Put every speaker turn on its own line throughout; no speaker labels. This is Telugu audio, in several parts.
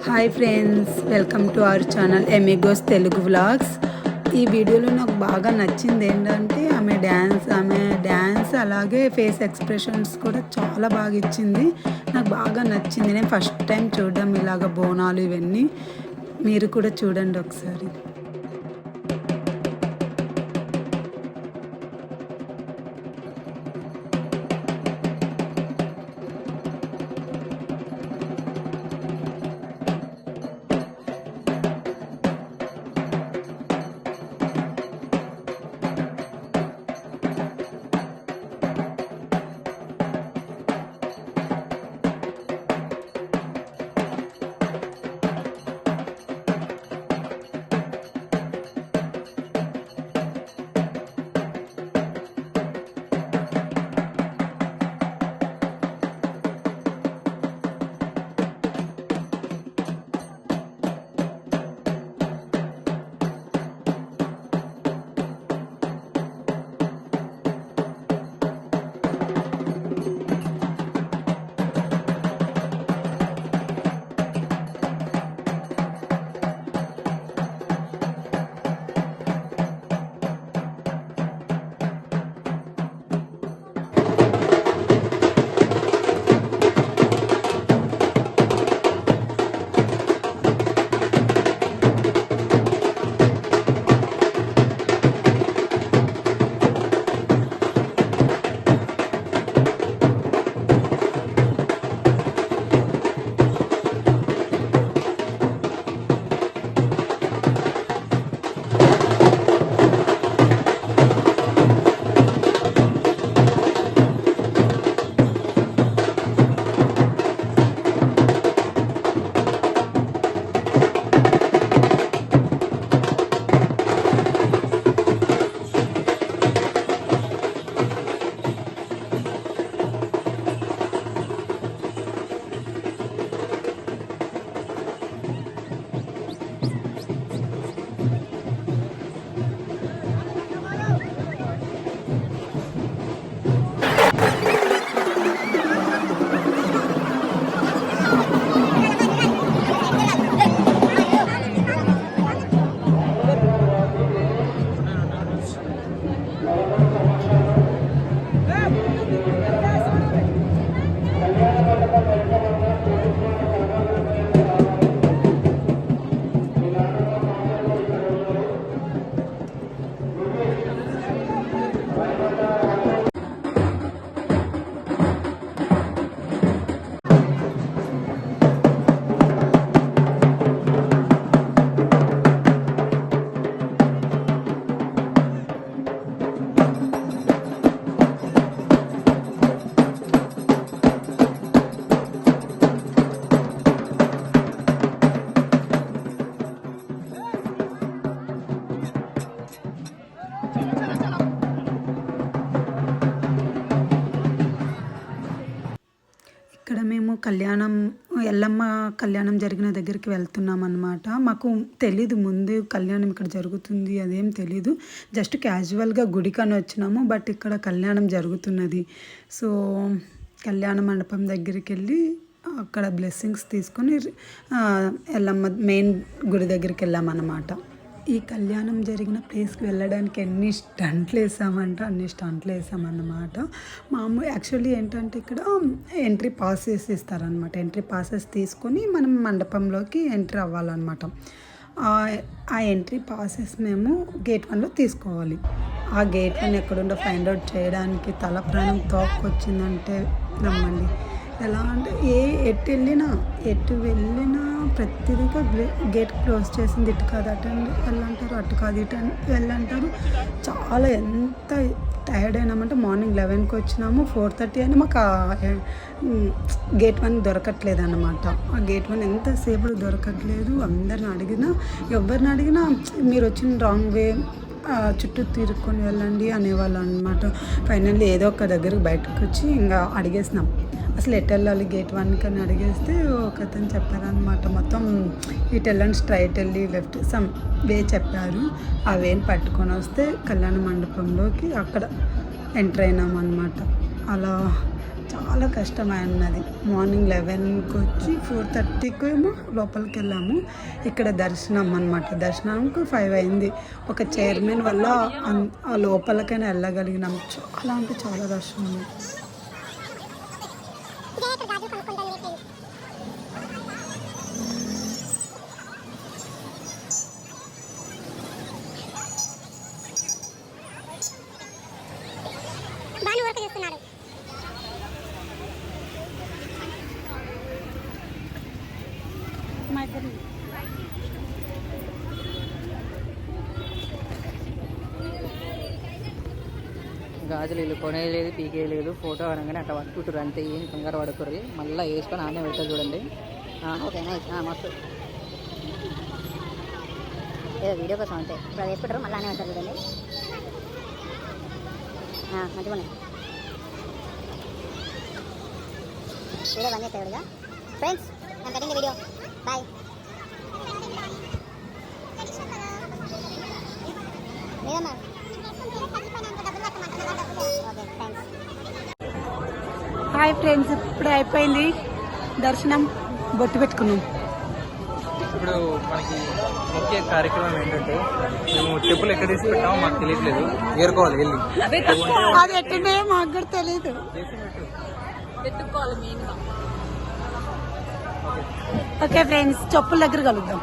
Hi friends, welcome to our channel amigos Telugu vlogs. ఈ వీడియోలో నాకు బాగా నచ్చింది ఏంటంటే ఆమె డ్యాన్స్ అలాగే ఫేస్ ఎక్స్ప్రెషన్స్ కూడా చాలా బాగా ఇచ్చింది. నాకు బాగా నచ్చింది. నేను ఫస్ట్ టైం చూడడం ఇలాగ బోనాలు ఇవన్నీ. మీరు కూడా చూడండి ఒకసారి. ఇక్కడ మేము ఎల్లమ్మ కళ్యాణం జరిగిన దగ్గరికి వెళ్తున్నాం అన్నమాట. మాకు తెలీదు ముందు కళ్యాణం ఇక్కడ జరుగుతుంది అదేం తెలీదు. జస్ట్ క్యాజువల్గా గుడికని వచ్చినాము. బట్ ఇక్కడ కళ్యాణం జరుగుతున్నది. సో కళ్యాణ మండపం దగ్గరికి వెళ్ళి అక్కడ బ్లెస్సింగ్స్ తీసుకొని ఎల్లమ్మ మెయిన్ గుడి దగ్గరికి వెళ్ళామన్నమాట. ఈ కళ్యాణం జరిగిన ప్లేస్కి వెళ్ళడానికి అన్ని స్టంట్లు వేసామన్నమాట. యాక్చువల్లీ ఏంటంటే ఇక్కడ ఎంట్రీ పాసెస్ ఇస్తారనమాట. ఎంట్రీ పాసెస్ తీసుకొని మనం మండపంలోకి ఎంట్రీ అవ్వాలన్నమాట. ఆ ఎంట్రీ పాసెస్ మేము గేట్ 1లో తీసుకోవాలి. ఆ గేట్ 1 ఎక్కడుండో ఫైండ్ అవుట్ చేయడానికి తల ప్రాణం తోక్కొచ్చిందంటే నమ్మండి. ఎలా అంటే ఎటు వెళ్ళినా ప్రతిదీగా గేట్ క్లోజ్ చేసింది. ఇటు కాదు అటు వెళ్ళంటారు, అటు కాదు ఇటు వెళ్ళంటారు. చాలా ఎంత టైర్డ్ అయినామంటే మార్నింగ్ 11కి వచ్చినాము, 4:30 అని మాకు గేట్ 1 దొరకట్లేదు అన్నమాట. ఆ గేట్ 1 ఎంతసేపు దొరకట్లేదు. ఎవరిని అడిగినా మీరు వచ్చిన రాంగ్ వే, చుట్టూ తిరుక్కొని వెళ్ళండి అనేవాళ్ళు అనమాట. ఫైనల్లీ ఏదో ఒక దగ్గరకు బయటకు వచ్చి ఇంకా అడిగేసినాం అసలు ఎటు వెళ్ళాలి గేట్ 1 అని అడిగేస్తే ఒక అతను చెప్పారనమాట. మొత్తం ఇటు వెళ్ళండి, స్ట్రైట్ వెళ్ళి లెఫ్ట్ సమ్ వే చెప్పారు. ఆ వేని పట్టుకొని వస్తే కళ్యాణ మండపంలోకి అక్కడ ఎంటర్ అయినాం అన్నమాట. అలా చాలా కష్టమైనది. మార్నింగ్ 11కి వచ్చి 4:30కి ఏమో లోపలికి వెళ్ళాము. ఇక్కడ దర్శనం అనమాట. దర్శనంకు 5 అయింది. ఒక చైర్మన్ వల్ల ఆ లోపలికైనా వెళ్ళగలిగినాం. చాలా అంటే చాలా రష్ ఉంది.
గాజులు ఇల్లు కొనేయలేదు, పీకేయలేదు. ఫోటో అనగానే అట్లా పట్టుకుంటారు అంతే. ఏం కంగారు పడుకుర్రి. మళ్ళీ వేసుకొని ఆనే పెడతారు చూడండి. ఓకే నైస్, మస్తు. ఏదో వీడియో కోసం అంతే. ఇప్పుడు అది వేసుకుంటారు, మళ్ళీ ఆనే పెడతారు చూడండి. మంచిగా ఉన్నాయి. వీడియో బంద్ చేస్తాడుగా ఫ్రెండ్స్. నేను పెట్టింది వీడియో. బాయ్. లేదమ్మా.
హాయ్ ఫ్రెండ్స్, ఇప్పుడే అయిపోయింది దర్శనం. బొట్టు పెట్టుకున్నాం.
ఇప్పుడు మనకి ముఖ్య కార్యక్రమం ఏంటంటే మేము చెప్పులు ఎక్కడ తీసి పెట్టామో మాకు తెలియట్లేదు. ఏరుకోవాలి వెళ్ళి.
అది ఎట్టుండే మాకు కూడా తెలియదు. ఓకే ఫ్రెండ్స్, చెప్పుల దగ్గర కలుద్దాం.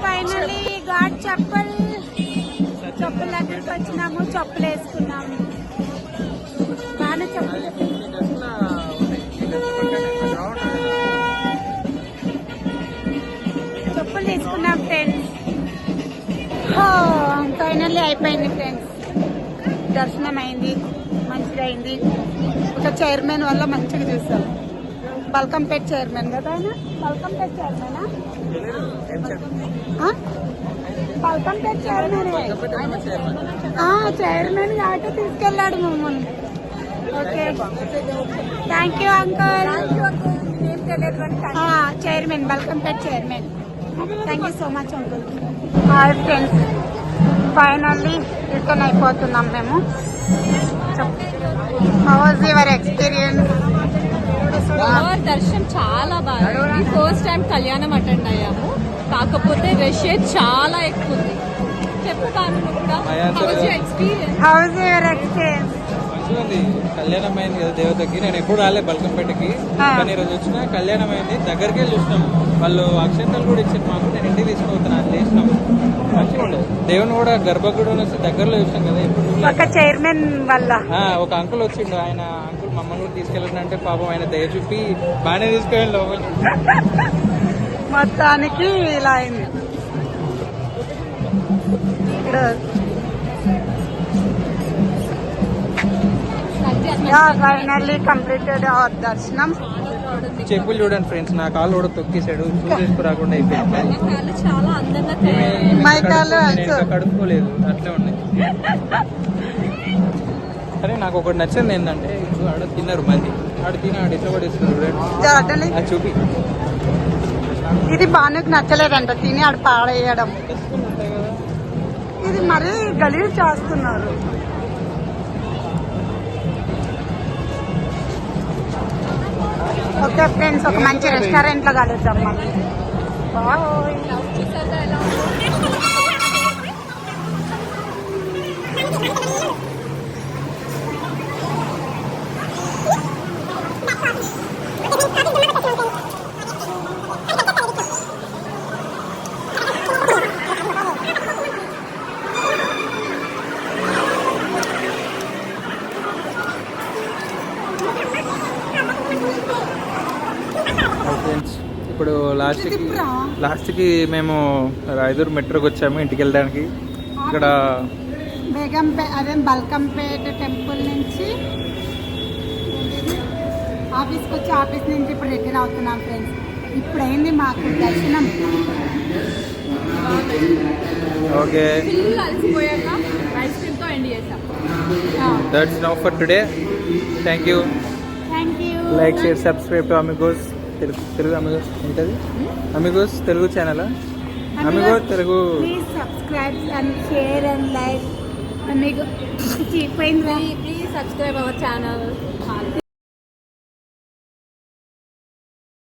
ఫైనల్లీ గాడ్ చెప్పుల దగ్గరికి వచ్చినాము. చెప్పులు వేసుకున్నాము. బాగానే చెప్పులు తీసుకున్నాం ఫ్రెండ్స్. ఫైనల్లీ అయిపోయింది ఫ్రెండ్స్. దర్శనం అయింది, మంచిగా అయింది. ఒక చైర్మన్ వల్ల మంచిగా చూసాం. బల్కంపేట్ చైర్మన్ కదా ఆయన. బల్కంపేట్ చైర్మనా? బల్కంపేట్ చైర్మన్. చైర్మన్ కాబట్టి తీసుకెళ్ళాడు మమ్మల్ని. Okay, thank you uncle. Chairman, Balkampet chairman. Thank you so much uncle. Hi friends, finally return అయిపోతున్నాం మేము. How was your experience?
దర్శనం చాలా బాగా. ఫస్ట్ టైం కళ్యాణం అటెండ్ అయ్యాము, కాకపోతే రష్ చాలా ఎక్కువ ఉంది. చెప్పు కాను కూడా.
How was your experience?
మంచిగా కళ్యాణం అయింది కదా దేవతకి. నేను ఎప్పుడు రాలే బల్కంపేటకి, కానీ ఈరోజు వచ్చిన కళ్యాణం అయింది. దగ్గరికి వెళ్ళి చూసినాం. వాళ్ళు అక్షంతలు కూడా ఇచ్చారు మాకు. నేను ఇంటికి తీసుకుపోతున్నాను చేసినాం. మంచిగా ఉండదు. దేవుని కూడా గర్భగుడి వచ్చి దగ్గరలో చూసాం కదా. ఇప్పుడు
ఒక చైర్మన్ వల్ల
ఒక అంకుల్ వచ్చిండు. ఆయన అంకుల్ మమ్మల్ని కూడా తీసుకెళ్ళాలంటే పాపం ఆయన దయ చూపి బాగానే తీసుకెళ్ళి లోపలికి.
మొత్తానికి ఇలా అయింది. ఫైనల్లీ కంప్లీటెడ్ అవర్ దర్శనం.
చెప్పులు చూడండి ఫ్రెండ్స్, నా కాళ్ళు కూడా తొక్కేసాడు. చూసేసుకు రాకుండా అయిపోయింది.
చాలా అందంగా
మై కాళ్ళు
కడుక్కోలేదు, అట్లే ఉన్నాయి. సరే, నాకు ఒకటి నచ్చింది ఏంటంటే ఇప్పుడు ఆడ తిన్నారు మంది. ఆడ తిని ఆడ ఇట్లా పడేస్తున్నారు. చూపి.
ఇది బానుకి నచ్చలేదంట తిని ఆడ పాడేయడం. ఇది మరీ గలీజ్ చేస్తున్నారు. ఓకే ఫ్రెండ్స్, ఒక మంచి రెస్టారెంట్ లో కలుద్దాం మళ్ళీ.
ఇప్పుడు లాస్ట్కి మేము రాయదూర్ మెట్రోకి వచ్చాము ఇంటికి వెళ్ళడానికి. ఇక్కడ
అదే బల్కంపేట టెంపుల్ నుంచి ఆఫీస్కి వచ్చి ఆఫీస్ నుంచి ఇప్పుడు రిటర్న్ అవుతున్నాం ఫ్రెండ్స్. ఇప్పుడు అయింది మాకు దర్శనం.
Okay, that's now for today. Thank you. Like, share, subscribe to Amigos Telugu. Amigos ఉంటుంది, Amigos Telugu channel. Amigos Telugu.
Please subscribe and share and like. Please subscribe our channel.